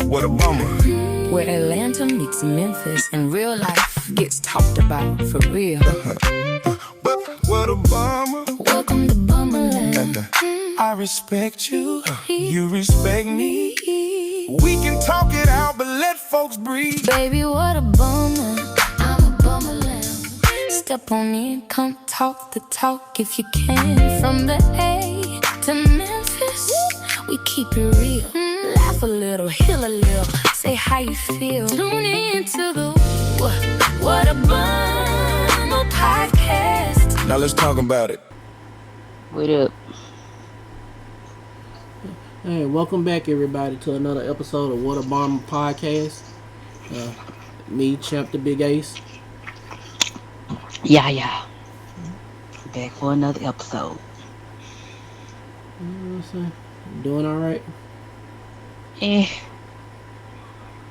What a bummer. Where Atlanta meets Memphis and real life gets talked about for real. What a bummer. Welcome to Bummerland. I respect you, you respect me. We can talk it out, but let folks breathe. Baby, what a bummer. I'm a Bummerland. Step on in, come talk the talk if you can. From the A to Memphis, we keep it real. Laugh a little, heal a little, say how you feel. Tune into the What a Bummer podcast. Now let's talk about it. What up? Hey, welcome back everybody to another episode of What a Bomber Podcast. Me, Champ the Big Ace. Yeah. Back for another episode. You know what I'm saying? Doing alright?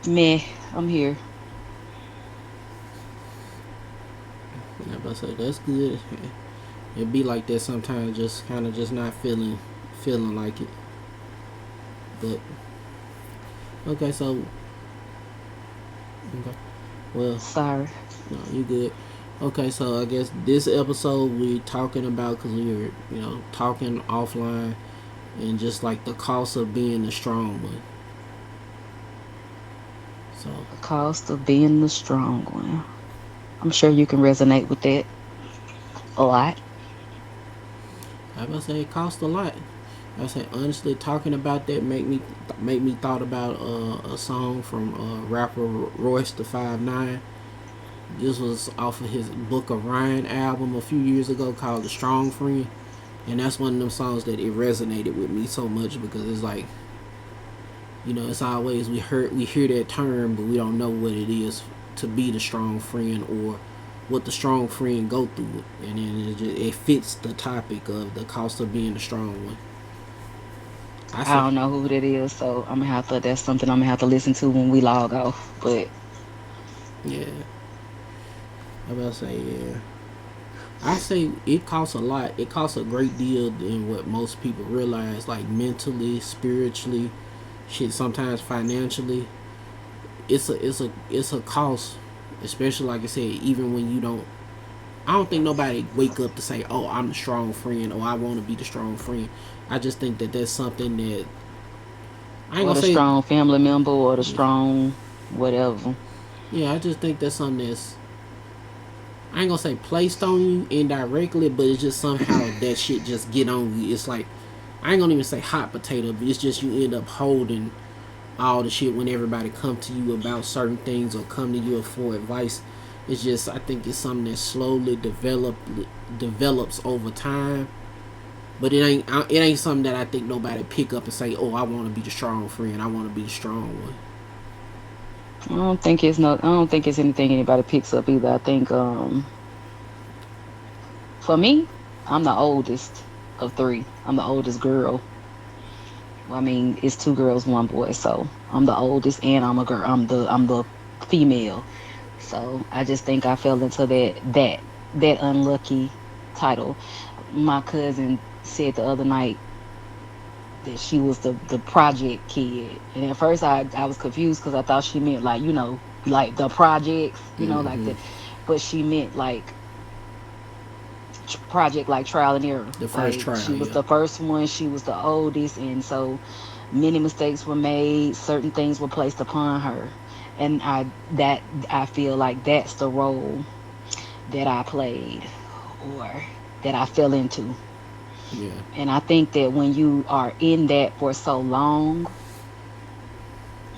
Meh, I'm here. Yeah, but I say that's good. It be like that sometimes, just kind of just not feeling like it. But okay, so okay. Well, Sorry. no, you good. Okay, so I guess this episode we talking about, because we were, talking offline, and just like the cost of being the strong one. So The cost of being the strong one. I'm sure you can resonate with that a lot. I would say it costs a lot. I say honestly, talking about that make me thought about a song from rapper Royce the 5'9". This was off of his Book of Ryan album a few years ago called The Strong Friend, and that's one of them songs that it resonated with me so much, because it's like, it's always we hear that term, but we don't know what it is to be the strong friend or what the strong friend go through, and then it fits the topic of the cost of being the strong one. I don't know who that is, so that's something I'm gonna have to listen to when we log off. But yeah, I about to say, yeah. I say it costs a lot. It costs a great deal than what most people realize, like mentally, spiritually, shit. Sometimes financially, it's a cost. Especially like I said, even when you don't. I don't think nobody wake up to say, "Oh, I'm the strong friend," or "I want to be the strong friend." I just think that that's something that I ain't or gonna the say. strong family member or the strong whatever. Yeah, I just think that's something that's, I ain't gonna say placed on you indirectly, but it's just somehow that shit just get on you. It's like, I ain't gonna even say hot potato, but it's just you end up holding all the shit when everybody come to you about certain things or come to you for advice. It's just, I think it's something that slowly develops over time. But it ain't something that I think nobody pick up and say, "Oh, I want to be the strong friend. I want to be the strong one." I don't think it's anything anybody picks up either. I think for me, I'm the oldest of three. I'm the oldest girl. Well, I mean, it's two girls, one boy, so I'm the oldest, and I'm a girl. I'm the female. So I just think I fell into that unlucky title. My cousin said the other night that she was the project kid, and at first I was confused because I thought she meant like like the projects, like the, but she meant like project like trial and error. The first trial. She was the first one. She was the oldest, and so many mistakes were made. Certain things were placed upon her, and I feel like that's the role that I played or that I fell into. Yeah. And I think that when you are in that for so long,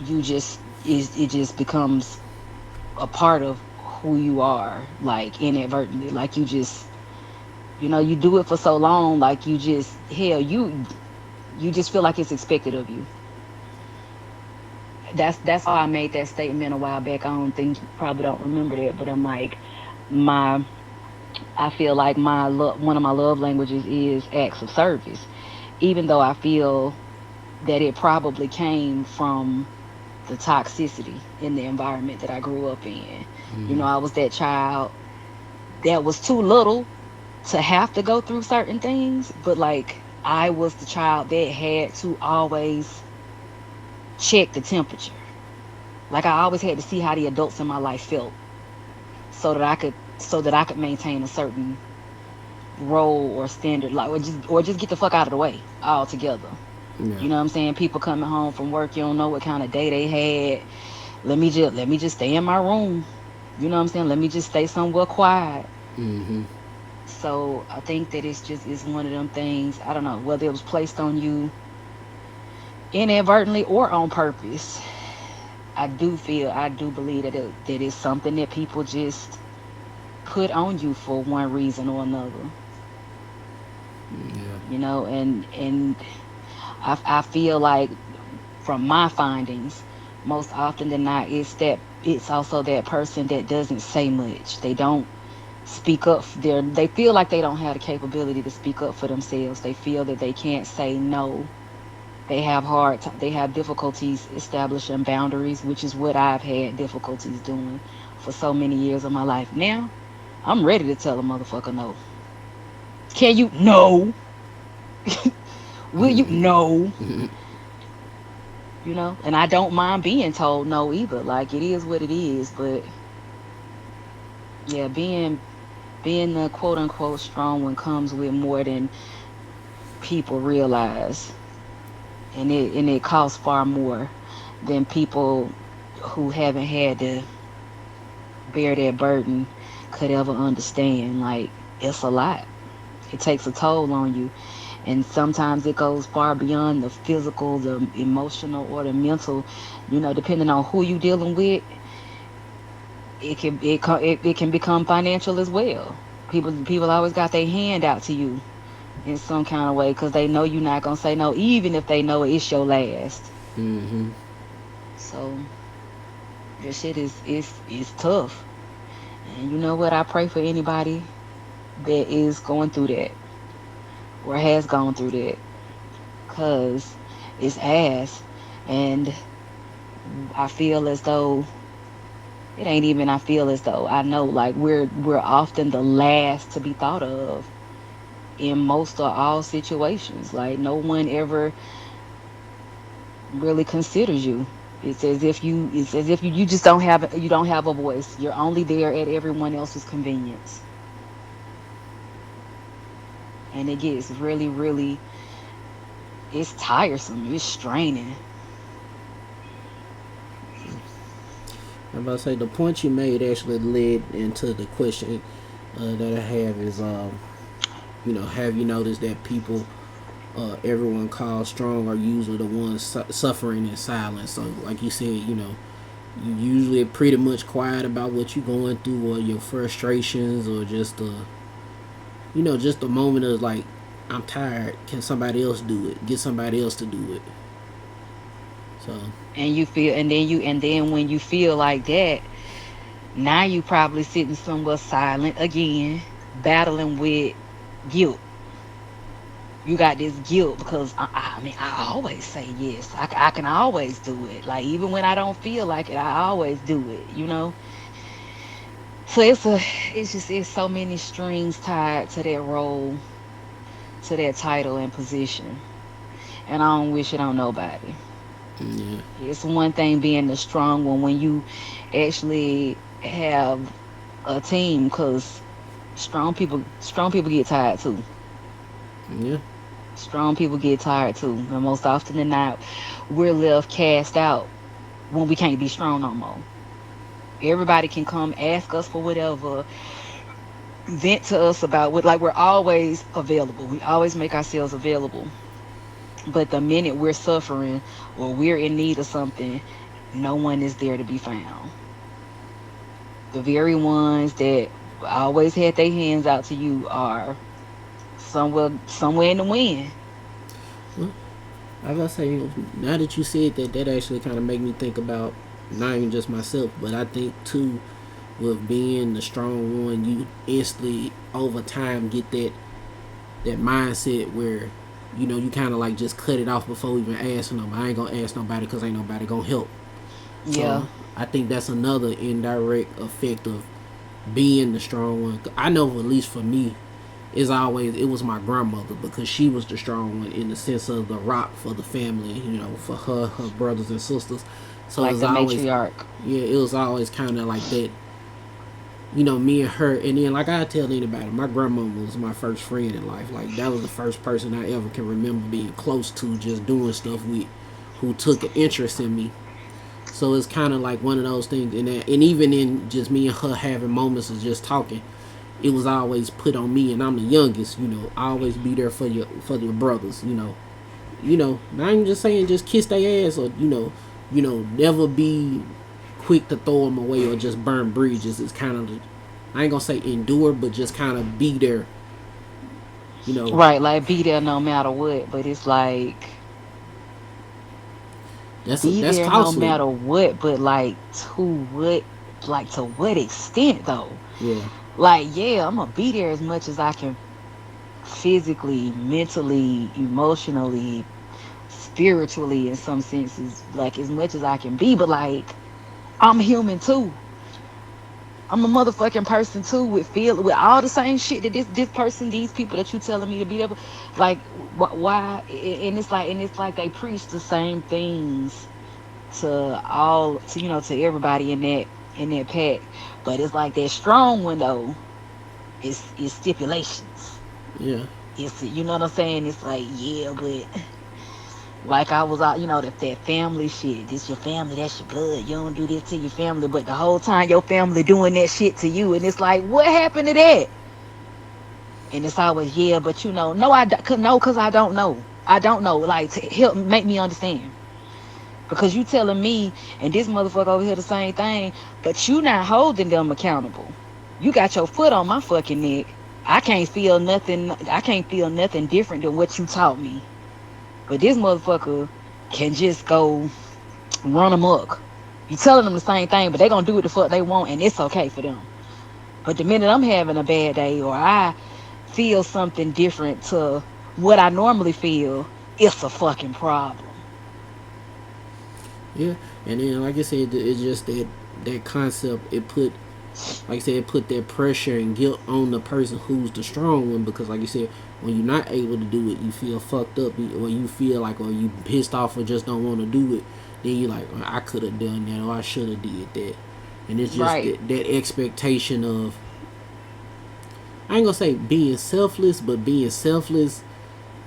it just becomes a part of who you are, like inadvertently. Like you just, you do it for so long, like you just, hell, you just feel like it's expected of you. That's how I made that statement a while back. I don't think you probably don't remember that, but I'm like, I feel like one of my love languages is acts of service, even though I feel that it probably came from the toxicity in the environment that I grew up in. I was that child that was too little to have to go through certain things, but like I was the child that had to always check the temperature. Like I always had to see how the adults in my life felt, so that I could maintain a certain role or standard, like or just get the fuck out of the way altogether. Yeah. You know what I'm saying? People coming home from work, you don't know what kind of day they had. Let me just stay in my room. You know what I'm saying? Let me just stay somewhere quiet. Mm-hmm. So I think that it's one of them things. I don't know whether it was placed on you inadvertently or on purpose. I do believe that it's something that people just put on you for one reason or another. Yeah. You know, and I feel like from my findings, most often than not, it's also that person that doesn't say much. They don't speak up. They feel like they don't have the capability to speak up for themselves. They feel that they can't say no. They have difficulties establishing boundaries, which is what I've had difficulties doing for so many years of my life. Now, I'm ready to tell a motherfucker no. Can you? No. Will you? No. You know, and I don't mind being told no either. Like it is what it is. But yeah, being the quote unquote strong one comes with more than people realize, and it costs far more than people who haven't had to bear that burden could ever understand. Like it's a lot. It takes a toll on you, and sometimes it goes far beyond the physical, the emotional, or the mental. You know, depending on who you dealing with, it can become financial as well. People always got their hand out to you in some kind of way because they know you're not gonna say no, even if they know it's your last. Mm-hmm. So this shit is tough. And you know what? I pray for anybody that is going through that or has gone through that, cause it's ass. And I feel as though it ain't even. I feel as though I know, like we're often the last to be thought of in most or all situations. Like no one ever really considers you. You just don't have a voice. You're only there at everyone else's convenience. And it gets really, really, it's tiresome. It's straining. I'm about to say the point you made actually led into the question that I have is, have you noticed that people, everyone calls strong, are usually the ones suffering in silence? So, like you said, you usually pretty much quiet about what you're going through or your frustrations or just a moment of like, I'm tired. Can somebody else do it? Get somebody else to do it. So. And then when you feel like that, now you probably sitting somewhere silent again, battling with guilt. You got this guilt because I mean I always say yes. I can always do it. Like even when I don't feel like it, I always do it. You know. So it's so many strings tied to that role, to that title and position, and I don't wish it on nobody. Yeah. It's one thing being the strong one when you actually have a team, because strong people get tired too. Yeah. Strong people get tired too, and most often than not, we're left cast out when we can't be strong no more. Everybody can come ask us for whatever, vent to us about what, like we're always available. We always make ourselves available. But the minute we're suffering or we're in need of something, no one is there to be found. The very ones that always had their hands out to you are somewhere in the wind. Well, I was say, now that you said that, that actually kind of make me think about not even just myself, but I think too, with being the strong one, you instantly over time get that mindset where you kind of like just cut it off before even asking them. I ain't gonna ask nobody because ain't nobody gonna help. Yeah. So I think that's another indirect effect of being the strong one. I know, at least for me, it was my grandmother, because she was the strong one in the sense of the rock for the family. For her brothers and sisters. So it Like was the always, matriarch. yeah, it was always kind of like that. Me and her, and then like I tell anybody, my grandmama was my first friend in life. Like that was the first person I ever can remember being close to, just doing stuff with, who took an interest in me. So it's kind of like one of those things, and even in just me and her having moments of just talking, it was always put on me, and I'm the youngest. Always be there for your brothers. Not even just saying just kiss their ass or never be quick to throw them away or just burn bridges. It's kind of, I ain't gonna say endure, but just kind of be there. You know, Right, like be there no matter what. But it's like be that's there no costly. matter what, but like to what extent though? Yeah, Like, yeah, I'm gonna be there as much as I can physically, mentally, emotionally, spiritually in some senses, like as much as I can be, but like I'm human too. I'm a motherfucking person too with all the same shit that this person, these people that you telling me to be able, like why, and it's like they preach the same things to to everybody in that pack, but it's like that strong one though is stipulations. yeah, It's, you know what I'm saying? It's like, yeah, but like I was out, that family shit. This your family, that's your blood. You don't do this to your family, but the whole time your family doing that shit to you, and it's like, what happened to that? And it's always, yeah, but no, no, cause I don't know. I don't know. Like to help make me understand. Because you telling me and this motherfucker over here the same thing, but you not holding them accountable. You got your foot on my fucking neck. I can't feel nothing. I can't feel nothing different than what you taught me. But this motherfucker can just go run amok. You telling them the same thing, but they gonna do what the fuck they want, and it's okay for them. But the minute I'm having a bad day or I feel something different to what I normally feel, it's a fucking problem. yeah. And then like I said, it's just that concept. Like I said, it put that pressure and guilt on the person who's the strong one, because like you said, when you're not able to do it, you feel fucked up, or you feel like, or you pissed off or just don't want to do it. Then you're like, I could have done that, or I should have did that. And it's just Right. that expectation of, I ain't gonna say being selfless, but being selfless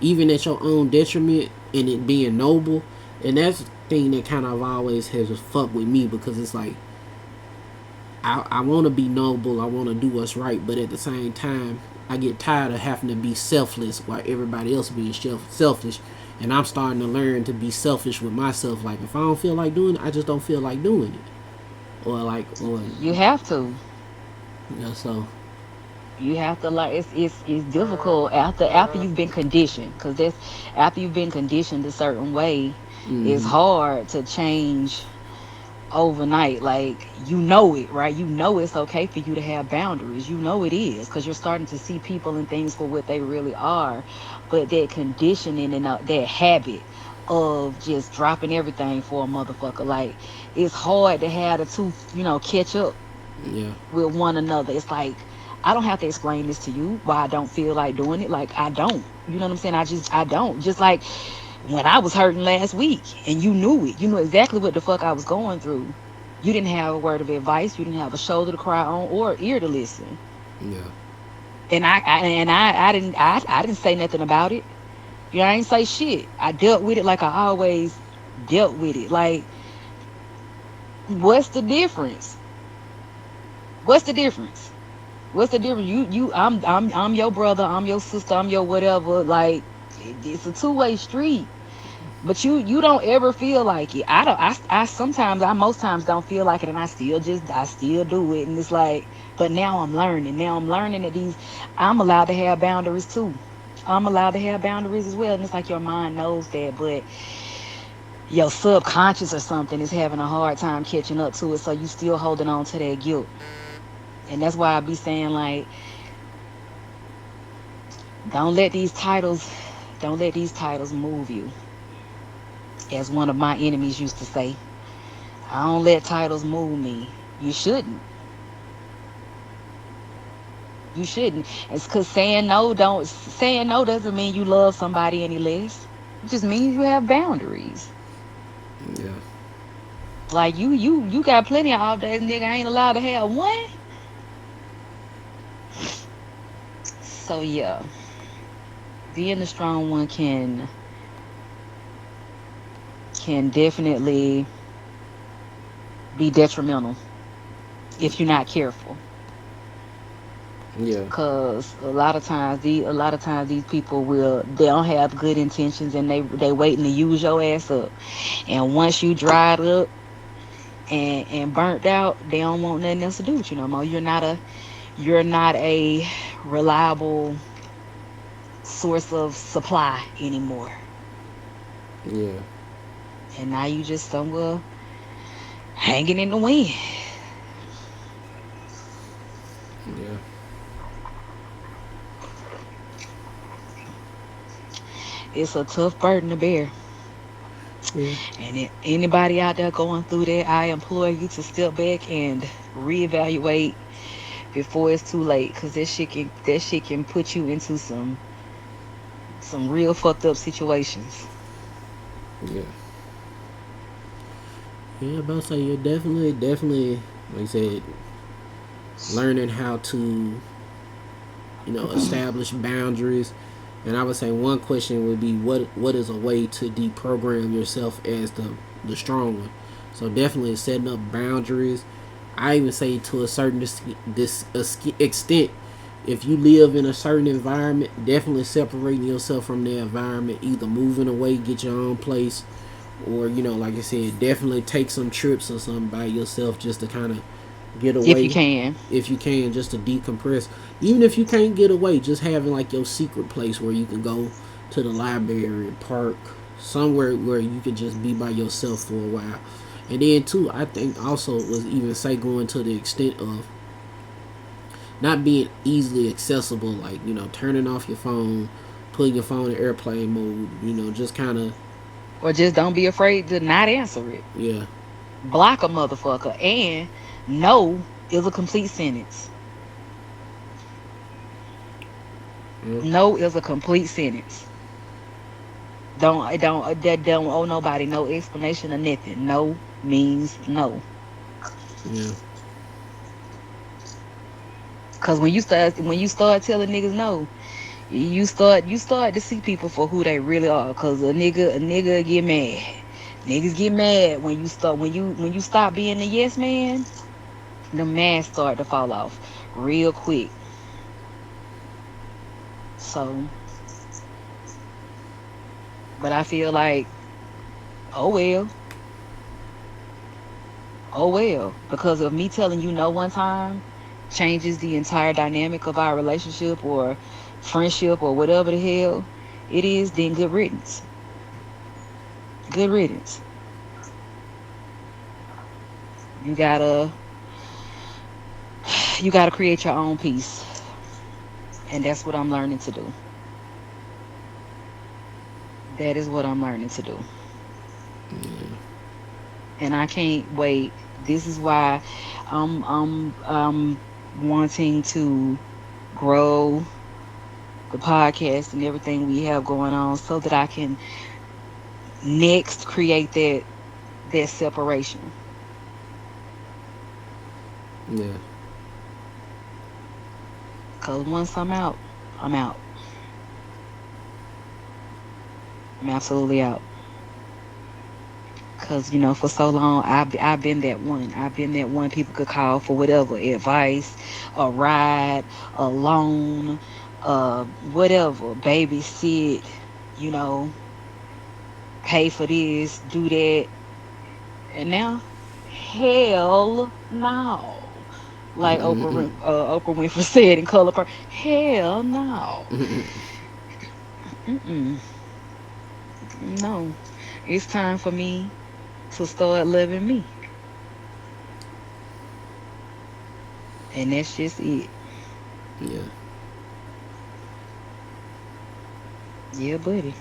even at your own detriment, and it being noble. And that's the thing that kind of always has fucked with me, because it's like, I want to be noble, I want to do what's right, but at the same time, I get tired of having to be selfless while everybody else being selfish. And I'm starting to learn to be selfish with myself. Like, if I don't feel like doing it, I just don't feel like doing it. Or You have to. so You have to, like, it's difficult after you've been conditioned, because that's after you've been conditioned a certain way. It's mm, hard to change overnight. Like, it, right? It's okay for you to have boundaries. It is, because you're starting to see people and things for what they really are. But that conditioning and that habit of just dropping everything for a motherfucker, like, it's hard to have the two, catch up yeah, with one another. It's like, I don't have to explain this to you why I don't feel like doing it. Like, I don't. You know what I'm saying? I don't. Just like when I was hurting last week and you knew it. You knew exactly what the fuck I was going through. You didn't have a word of advice. You didn't have a shoulder to cry on or ear to listen. yeah, And I didn't say nothing about it. I ain't say shit. I dealt with it like I always dealt with it. Like, what's the difference? What's the difference? What's the difference? I'm your brother, I'm your sister, I'm your whatever. Like, it's a two-way street. But you don't ever feel like it. I don't. I sometimes, I most times don't feel like it, and I still do it. And it's like, but now I'm learning. Now I'm learning that I'm allowed to have boundaries too. I'm allowed to have boundaries as well. And it's like your mind knows that, but your subconscious or something is having a hard time catching up to it. So you still holding on to that guilt. And that's why I be saying, like, don't let these titles, don't let these titles move you. As one of my enemies used to say, I don't let titles move me. You shouldn't. You shouldn't. It's because saying no doesn't mean you love somebody any less. It just means you have boundaries. yeah. Like you got plenty of off days, nigga. I ain't allowed to have one. So yeah, being the strong one can definitely be detrimental if you're not careful. Yeah. Cause a lot of times these people they don't have good intentions and they waiting to use your ass up. And once you dried up and burnt out, they don't want nothing else to do with you no more. You're not a reliable source of supply anymore. Yeah. And now you just somewhere hanging in the wind. Yeah. It's a tough burden to bear. Yeah. And anybody out there going through that, I implore you to step back and reevaluate before it's too late, because that shit can put you into some real fucked up situations. Yeah. Yeah, about to say you're definitely, like I said, learning how to, establish boundaries. And I would say one question would be what is a way to deprogram yourself as the strong one. So definitely setting up boundaries. I even say to a certain extent, if you live in a certain environment, definitely separating yourself from the environment, either moving away, get your own place, or like I said, definitely take some trips or something by yourself just to kind of get If you away, can. if you can, just to decompress. Even if you can't get away, just having like your secret place where you can go to the library, park, somewhere where you could just be by yourself for a while. And then too, I think also was even say going to the extent of not being easily accessible, like turning off your phone, putting your phone in airplane mode, just kind of, Or just don't be afraid to not answer it. yeah. Block a motherfucker. And no is a complete sentence. Yeah. No is a complete sentence. Don't owe nobody no explanation or nothing. No means no. Yeah. Cause when you start telling niggas no, you start to see people for who they really are. Cause a nigga get mad. Niggas get mad when you stop being a yes man. The mask start to fall off real quick. So, but I feel like, oh well, oh well, because of me telling you no one time changes the entire dynamic of our relationship or friendship or whatever the hell it is, then good riddance. Good riddance. You gotta you gotta create your own peace. And that's what I'm learning to do. That is what I'm learning to do. And I can't wait. This is why I'm wanting to grow the podcast and everything we have going on so that I can next create that separation. Yeah. Cause once I'm out, I'm out. I'm absolutely out. Cause for so long I've been that one. I've been that one people could call for whatever advice, a ride, a loan, whatever, babysit, you know, pay for this, do that, and now, hell no. Like Oprah Winfrey said in Color Purple, hell no. Mm-mm. No, it's time for me to start loving me, and that's just it. Yeah. Yeah, buddy.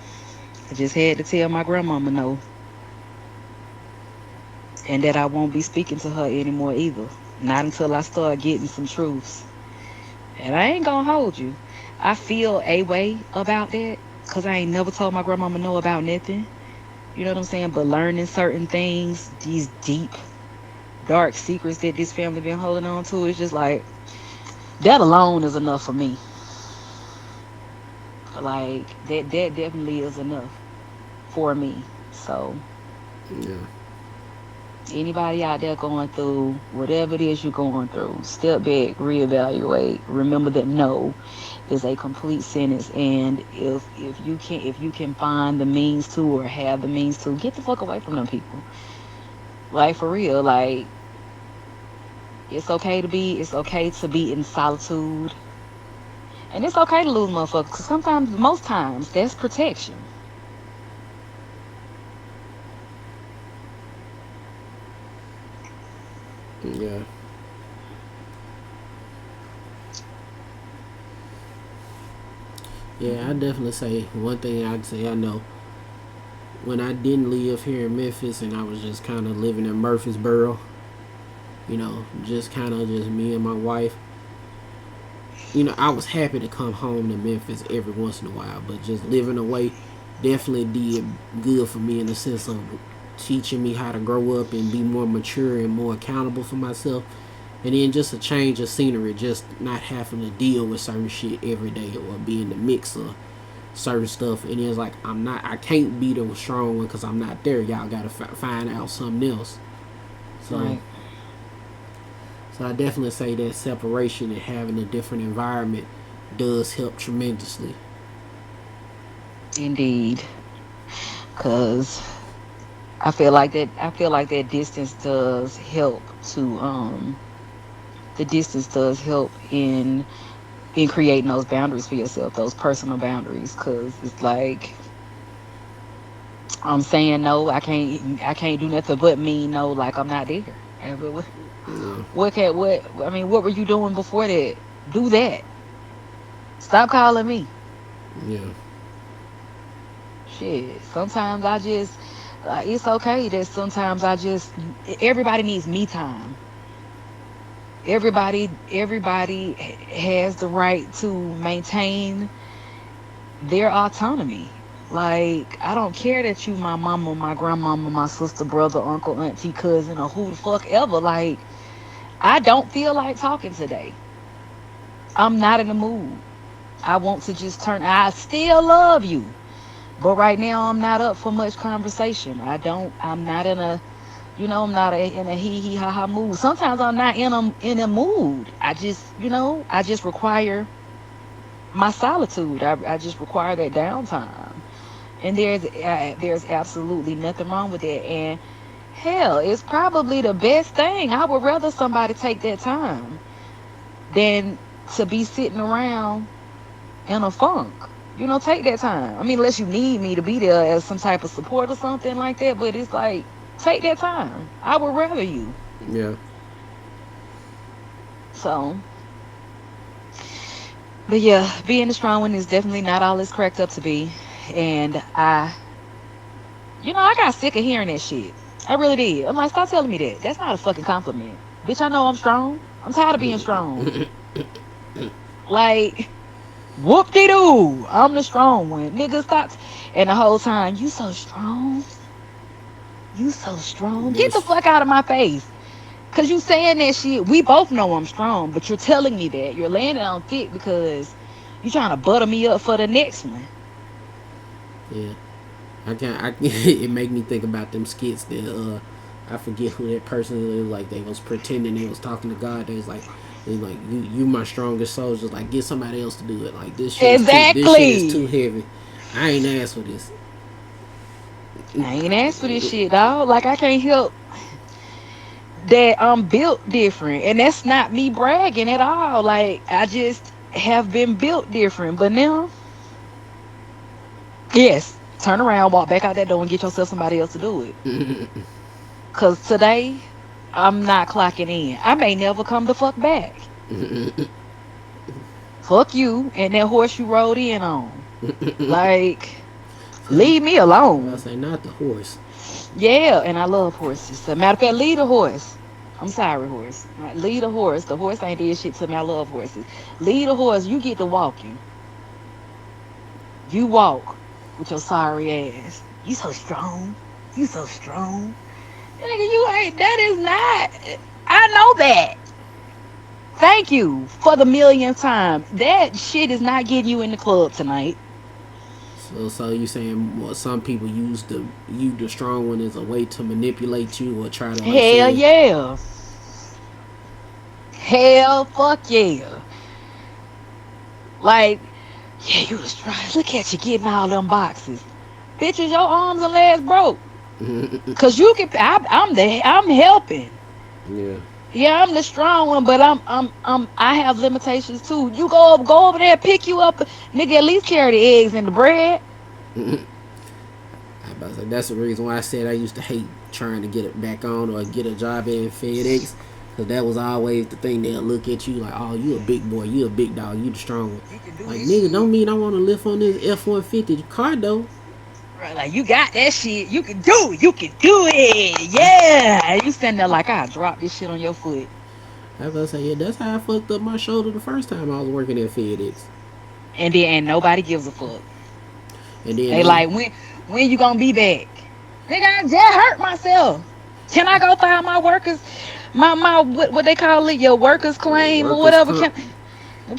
I just had to tell my grandmama no, and that I won't be speaking to her anymore either. Not until I start getting some truths. And I ain't gonna hold you. I feel a way about that because I ain't never told my grandmama no about nothing. You know what I'm saying? But learning certain things, these deep dark secrets that this family been holding on to. It's just like that alone is enough for me. Like that definitely is enough for me. So Yeah. anybody out there going through whatever it is you're going through, step back, reevaluate. Remember that no is a complete sentence, and if you can find the means to or have the means to, get the fuck away from them people. Like for real, like it's okay to be in solitude, and it's okay to lose motherfuckers. Cause sometimes, most times, that's protection. Yeah. Yeah, I definitely say one thing I'd say I know when I didn't live here in Memphis and I was just kind of living in Murfreesboro, just kind of just me and my wife. I was happy to come home to Memphis every once in a while, but just living away definitely did good for me in the sense of teaching me how to grow up and be more mature and more accountable for myself. And then just a change of scenery, just not having to deal with certain shit every day or be in the mix of certain stuff. And it's like I can't be the strong one because I'm not there. Y'all gotta find out something else. So, Right. so I definitely say that separation and having a different environment does help tremendously. Indeed. Cause I feel like that distance does help to the distance does help in creating those boundaries for yourself, those personal boundaries. Cause it's like I'm saying no, I can't do nothing but mean no, like I'm not there. And Yeah, what I mean, what were you doing before that? Do that. Stop calling me. yeah, Shit. Sometimes I just it's okay that sometimes I just everybody needs me time. Everybody has the right to maintain their autonomy. Like, I don't care that you my mama, my grandmama, my sister, brother, uncle, auntie, cousin, or who the fuck ever. Like, I don't feel like talking today. I'm not in the mood. I want to just turn. I still love you, but right now I'm not up for much conversation. I'm not in a. I'm not in a hee hee ha ha mood. Sometimes I'm not in a mood. I just require my solitude. I just require that downtime. And there's absolutely nothing wrong with that. And hell, it's probably the best thing. I would rather somebody take that time than to be sitting around in a funk. Take that time. I mean, unless you need me to be there as some type of support or something like that, but it's like, take that time. I would rather you. yeah, So, but yeah, being a strong one is definitely not all it's cracked up to be. And I got sick of hearing that shit. I really did. I'm like, stop telling me that. That's not a fucking compliment. Bitch, I know I'm strong. I'm tired of being strong. Like, whoop de doo. I'm the strong one. Nigga, stop. And the whole time, you so strong. You so strong. Get the yes, fuck out of my face. Cause you saying that shit. We both know I'm strong, but you're telling me that. You're laying it on thick because you trying to butter me up for the next one. yeah. I can't. It make me think about them skits that I forget who that person is. Like they was pretending they was talking to God. They like you my strongest soldier. Like get somebody else to do it. Like this shit is too Exactly. heavy. I ain't asked for this. I ain't asked for this shit, dog. Like I can't help that I'm built different. And that's not me bragging at all. Like I just have been built different. But now, yes, turn around, walk back out that door and get yourself somebody else to do it. Cause today I'm not clocking in. I may never come the fuck back. Fuck you and that horse you rode in on. Like, See, leave me I alone. say not the horse. Yeah, and I love horses. So matter of fact, lead a horse. I'm sorry, horse. Lead a horse. The horse ain't did shit to me. I love horses. Lead a horse. You get to walking. You walk with your sorry ass. You so strong. You so strong. Nigga, you ain't. That is not. I know that. Thank you for the millionth time. That shit is not getting you in the club tonight. So you saying well, some people use the strong one as a way to manipulate you or try to like Hell say, yeah. Hell fuck yeah. Like, yeah, you was trying. Look at you getting all them boxes. Bitches, your arms and legs broke. Cause you can. I'm helping. yeah. Yeah, I'm the strong one, but I have limitations too. You go over there, pick you up, nigga. At least carry the eggs and the bread. I about to say, that's the reason why I said I used to hate trying to get it back on or get a job in FedEx. Cause that was always the thing they'll look at you like, oh, you a big boy, you a big dog, you the strong one. You can do Like this nigga, shit. don't mean I want to lift on this F-150 car though. Right, like you got that shit. You can do it. You can do it. Yeah. And you standing there like I drop this shit on your foot. I was about to say, yeah, that's how I fucked up my shoulder the first time I was working at FedEx. And then ain't nobody gives a fuck. And then They like when you gonna be back? Nigga, I just hurt myself. Can I go file my workers my what they call it, your workers claim or workers whatever? comp.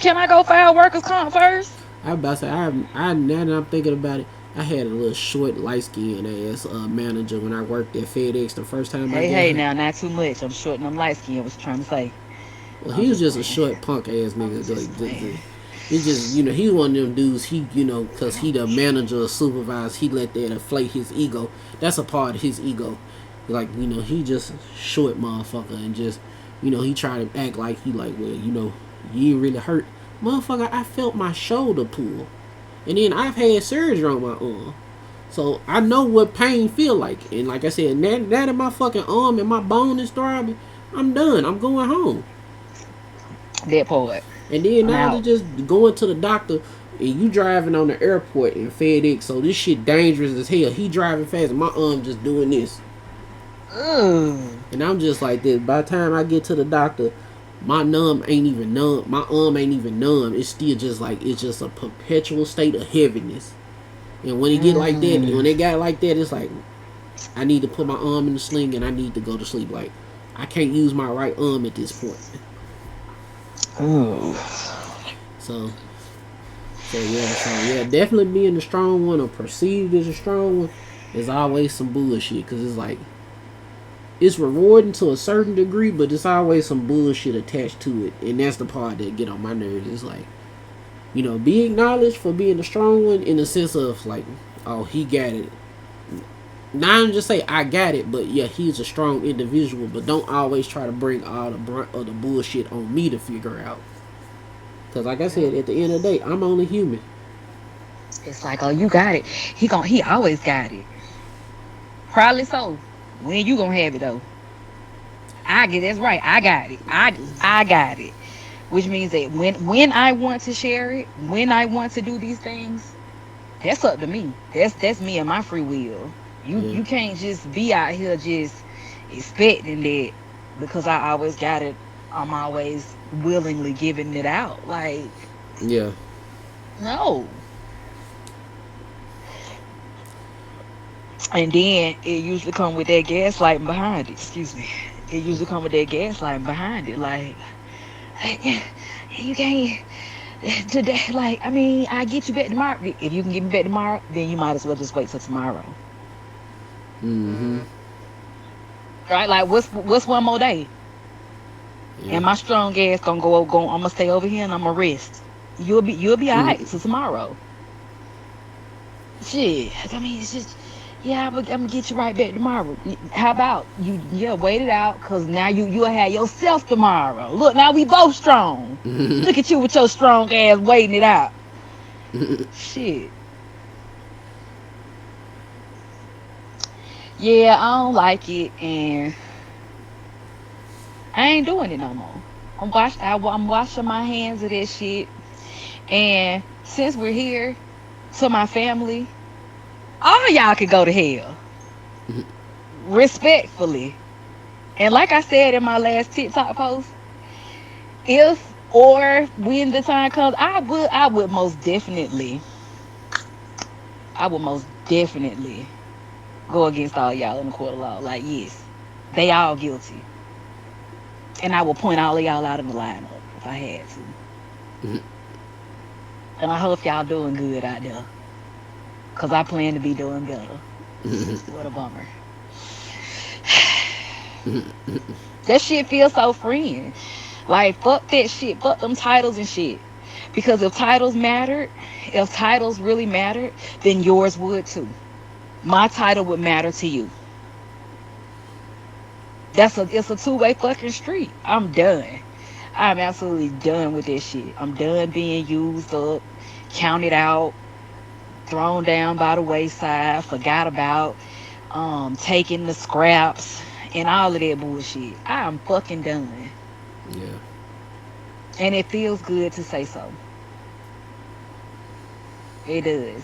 Can I go file workers comp first? I was about to say, I now that I'm thinking about it, I had a little short, light skinned ass manager when I worked at FedEx the first time I got Hey, hired. now not too much. I'm short and I'm light skinned. Was trying to say. Well, I'm he was just just a playing. short punk ass I'm nigga. just playing. He just, he one of them dudes. He, cause he the manager or supervisor, he let that inflate his ego. That's a part of his ego. Like, he just short motherfucker and just, he try to act like he like, well, you ain't really hurt. Motherfucker, I felt my shoulder pull. And then I've had surgery on my arm. So I know what pain feel like. And like I said, now that my fucking arm and my bone is throbbing, I'm done. I'm going home. That part. And then I'm now they out. just going to the doctor and you driving on the airport in FedEx. So this shit dangerous as hell. He driving fast and my arm just doing this. Ugh. And I'm just like this. By the time I get to the doctor, my numb ain't even numb. My arm ain't even numb. It's still just like, it's just a perpetual state of heaviness. And when it get like that, when they got like that, it's like, I need to put my arm in the sling and I need to go to sleep. Like, I can't use my right arm at this point. Ooh. So yeah, definitely being the strong one or perceived as a strong one is always some bullshit. Cause it's like, it's rewarding to a certain degree, but it's always some bullshit attached to it. And that's the part that get on my nerves. It's like, be acknowledged for being the strong one in the sense of like, oh, he got it. Not just say I got it, but yeah, he's a strong individual. But don't always try to bring all the brunt of the bullshit on me to figure out. Cause like I said, at the end of the day, I'm only human. It's like, oh, you got it. He always got it. Probably so. When you gonna have it though? That's right. I got it. I got it. Which means that when I want to share it, when I want to do these things, that's up to me. That's me and my free will. Yeah. You can't just be out here just expecting that because I always got it. I'm always willingly giving it out. Like, Yeah. no. And then it usually come with that gaslighting behind it. Excuse me. It usually come with that gaslighting behind it. Like you can't today. Like, I mean, I get you back tomorrow. If you can get me back tomorrow, then you might as well just wait till tomorrow. Mm-hmm. Right? Like, what's one more day? Yeah. And my strong ass gonna go. I'm gonna stay over here and I'm gonna rest. You'll be alright till tomorrow. Shit. I mean, it's just. Yeah, I'm gonna get you right back tomorrow. How about you? Yeah, wait it out, cause now you'll have yourself tomorrow. Look, now we both strong. Look at you with your strong ass waiting it out. Shit. Yeah, I don't like it, and I ain't doing it no more. I'm washing my hands of that shit. And since we're here, to my family, all y'all can go to hell. Respectfully. And like I said in my last TikTok post, if or when the time comes, I would most definitely go against all y'all in the court of law. Like, yes, they all guilty. And I will point all of y'all out in the lineup if I had to. And I hope y'all doing good out there. Cause I plan to be doing better. What a bummer. That shit feels so freeing. Like fuck that shit. Fuck them titles and shit. Because if titles really mattered, then yours would too. My title would matter to you. It's a two-way fucking street. I'm done. I'm absolutely done with this shit. I'm done being used up, counted out, thrown down by the wayside, forgot about, taking the scraps and all of that bullshit. I'm fucking done. Yeah. And it feels good to say so. It does.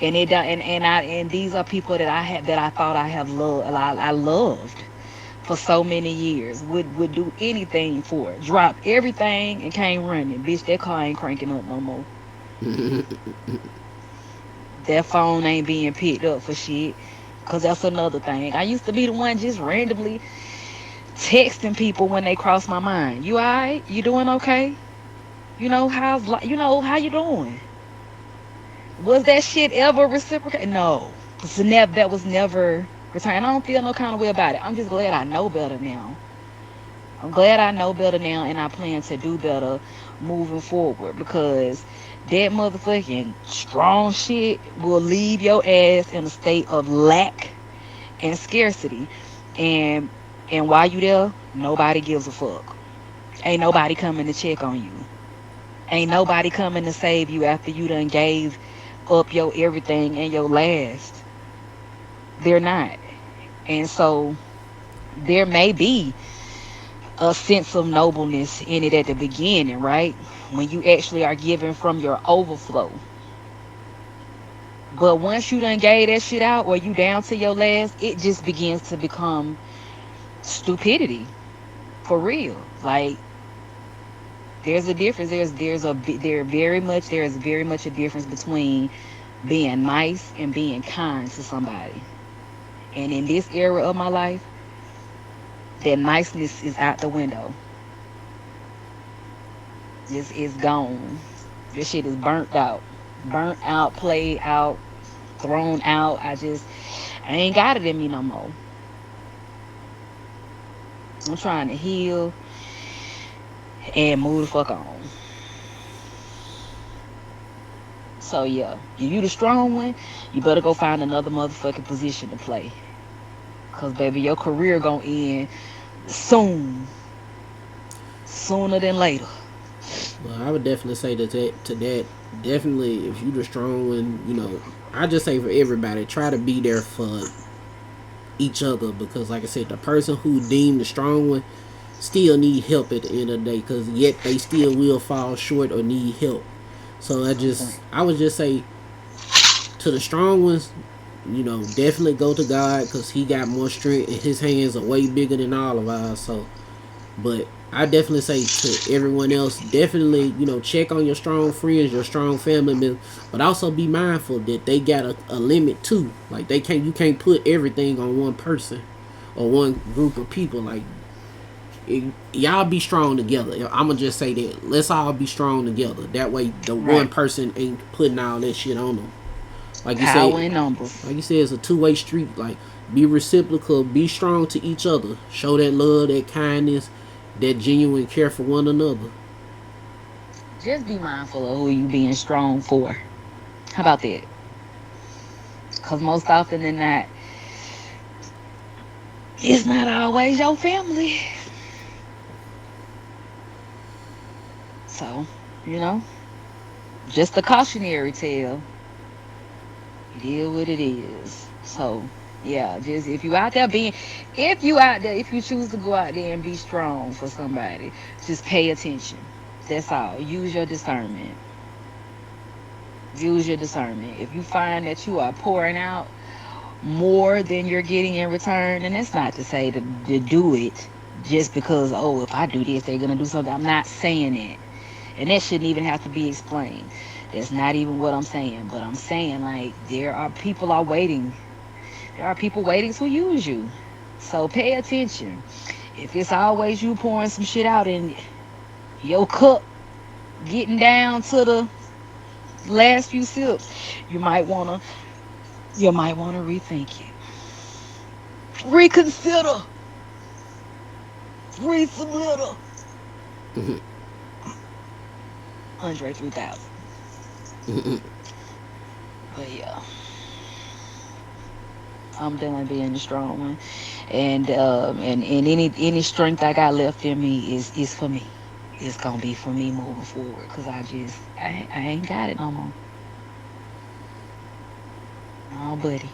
And it and these are people that I thought I have loved I loved for so many years. Would do anything for it. Drop everything and came running. Bitch, that car ain't cranking up no more. That phone ain't being picked up for shit. Cause that's another thing. I used to be the one just randomly texting people when they cross my mind. You alright? You doing okay? How you doing? Was that shit ever reciprocated? No. That was never returned. I don't feel no kind of way about it. I'm just glad I know better now. I'm glad I know better now, and I plan to do better moving forward, because that motherfucking strong shit will leave your ass in a state of lack and scarcity. And while you there, nobody gives a fuck. Ain't nobody coming to check on you. Ain't nobody coming to save you after you done gave up your everything and your last. They're not. And so there may be a sense of nobleness in it at the beginning, right? When you actually are giving from your overflow. But once you done gave that shit out, or you down to your last, it just begins to become stupidity. For real. Like, there's a difference. There is very much a difference between being nice and being kind to somebody. And in this era of my life, that niceness is out the window. Just is gone. This shit is burnt out, played out, thrown out. I ain't got it in me no more. I'm trying to heal and move the fuck on. So yeah, if you the strong one, you better go find another motherfucking position to play. Cause baby, your career gonna end soon. Sooner than later. Well, I would definitely say that definitely, if you the strong one, I just say for everybody, try to be there for each other, because like I said, the person who deemed the strong one still need help at the end of the day, because yet they still will fall short or need help. So I would just say to the strong ones, definitely go to God, because He got more strength and His hands are way bigger than all of ours. So, but I definitely say to everyone else, definitely, check on your strong friends, your strong family members, but also be mindful that they got a limit too. Like you can't put everything on one person or one group of people. Like, y'all be strong together. I'm gonna just say that. Let's all be strong together. That way, the one person ain't putting all that shit on them. Like you Power said, in numbers. like you said, it's a two-way street. Like, be reciprocal, be strong to each other, show that love, that kindness, that genuine care for one another. Just be mindful of who you being strong for. How about that? Because most often than not, it's not always your family. So, just a cautionary tale. It is what it is. So, yeah, just if you choose to go out there and be strong for somebody, just pay attention. That's all. Use your discernment. Use your discernment. If you find that you are pouring out more than you're getting in return, and it's not to say to do it just because, oh, if I do this, they're going to do something. I'm not saying it. And that shouldn't even have to be explained. That's not even what I'm saying. But I'm saying, like, there are people waiting. There are people waiting to use you. So pay attention. If it's always you pouring some shit out and your cup getting down to the last few sips, you might wanna rethink it. Reconsider. Breathe some little. Andre 3000. But yeah, I'm done being the strong one, and any strength I got left in me is for me. It's gonna be for me moving forward, cause I ain't got it no more. Oh, buddy.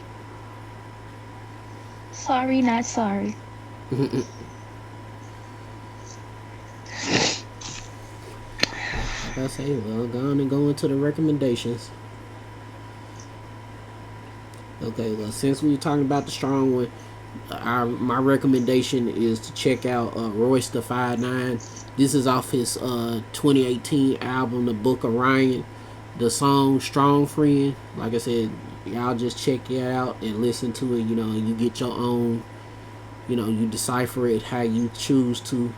Sorry, not sorry. Like I say, well, go on and go into the recommendations. Okay, well, since we were talking about the strong one, my recommendation is to check out Royce the 5'9". This is off his 2018 album, The Book of Ryan. The song "Strong Friend." Like I said, y'all just check it out and listen to it. You know, you get your own. You know, you decipher it how you choose to.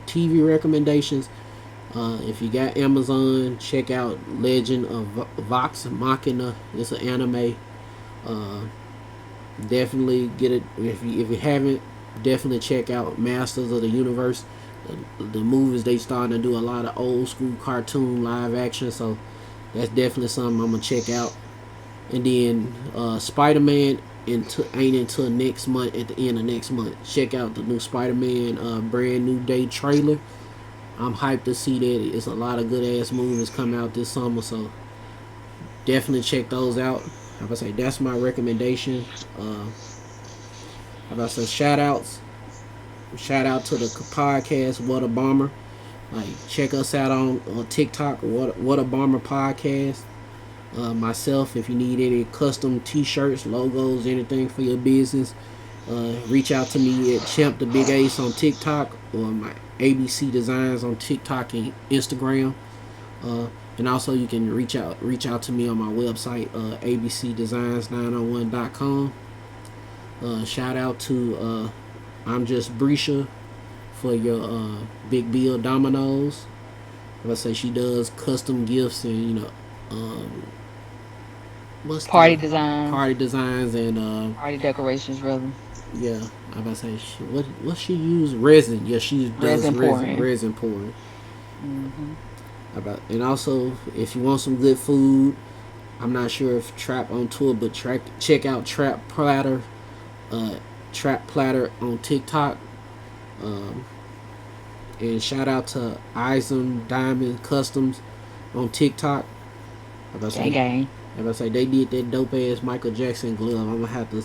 TV recommendations. If you got Amazon, check out Legend of Vox Machina. It's an anime. Uh, Definitely get it if you haven't. Definitely check out Masters of the Universe. The movies, they starting to do a lot of old school cartoon live action, so that's definitely something I'm gonna check out. And then Spider-Man ain't until next month, at the end of next month. Check out the new Spider-Man brand new day trailer. I'm hyped to see that. It's a lot of good ass movies coming out this summer, so definitely check those out. Like I say, that's my recommendation. How about some shout outs? Shout out to the podcast What a Bomber. Like, check us out on TikTok, What a Bomber Podcast. Myself, if you need any custom t-shirts, logos, anything for your business, reach out to me at Champ the Big Ace on TikTok, or my ABC Designs on TikTok and Instagram. And also you can reach out to me on my website, abcdesigns901.com. Shout out to I'm Just Brescia for your Big Bill Dominoes. Like I say, she does custom gifts and what's Party the designs, party designs and party decorations, rather. yeah. I about to say what she use resin. Yeah, she does Resin pouring. resin pouring. Hmm. And also, if you want some good food, I'm not sure if Trap on tour, but check out Trap Platter on TikTok. Um, and shout out to Isam Diamond Customs on TikTok. Gang. I say they did that dope ass Michael Jackson glove. I'm gonna have to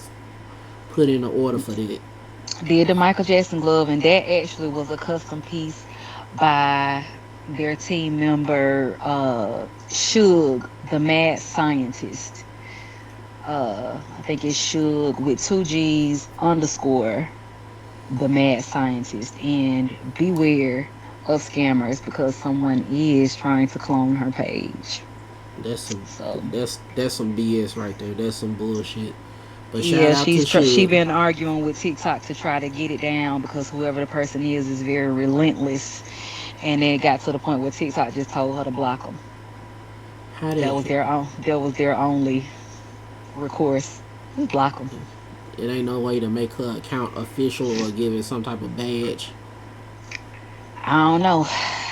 put in an order for that. Did the Michael Jackson glove, and that actually was a custom piece by their team member, Suge, the mad scientist. I think it's Suge with two G's underscore the mad scientist. And beware of scammers, because someone is trying to clone her page. That's some So that's some BS right there. That's some bullshit. But shout yeah, out to she Suge. been arguing with TikTok to try to get it down, because whoever the person is very relentless, and it got to the point where TikTok just told her to block them. How That was did their only recourse. Just block them. it ain't no way to make her account official or give it some type of badge? I don't know.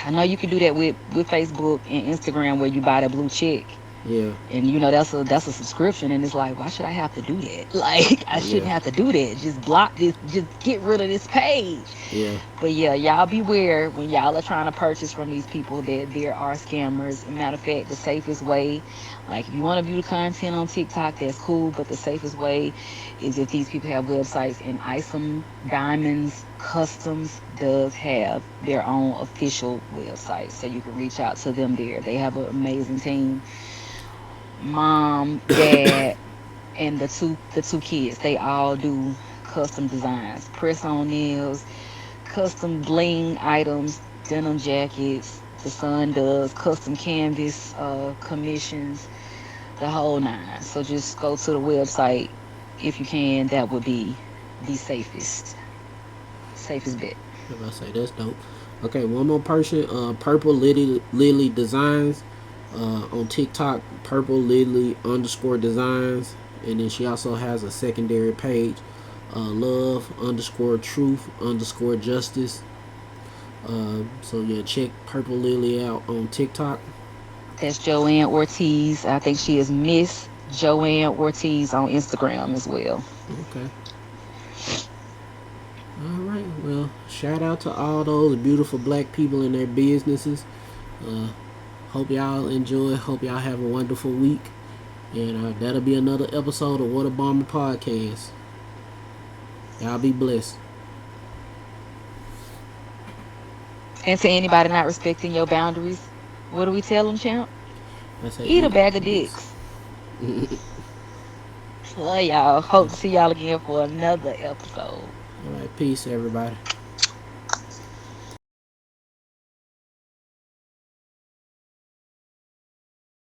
I know you can do that with Facebook and Instagram, where you buy the blue check. Yeah, And that's a subscription, and it's like, why should I have to do that? Like, I shouldn't yeah, have to do that. Just block this, just get rid of this page. yeah. But yeah, y'all beware when y'all are trying to purchase from these people, that there are scammers. Matter of fact, the safest way, like, if you want to view the content on TikTok, that's cool, but the safest way is if these people have websites. And Isom Diamonds Customs does have their own official website, so you can reach out to them there. They have an amazing team. Mom, dad, and the two kids, they all do custom designs, press on nails, custom bling items, denim jackets. The son does custom canvas commissions, the whole nine. So just go to the website if you can. the safest bet. If I say that's dope. Okay, one more person. Purple Lily Designs on TikTok. Purple Lily underscore designs, and then she also has a secondary page. Love underscore truth underscore justice. So yeah, check Purple Lily out on TikTok. That's Joanne Ortiz. I think she is Miss Joanne Ortiz on Instagram as well. Okay. All right. Well, shout out to all those beautiful black people in their businesses. Uh, Hope y'all enjoy. Hope y'all have a wonderful week. And that'll be another episode of What a Bomber Podcast. Y'all be blessed. And to anybody not respecting your boundaries, what do we tell them, champ? I say Eat a eat bag of this. dicks. Love y'all. Hope to see y'all again for another episode. All right. Peace, everybody.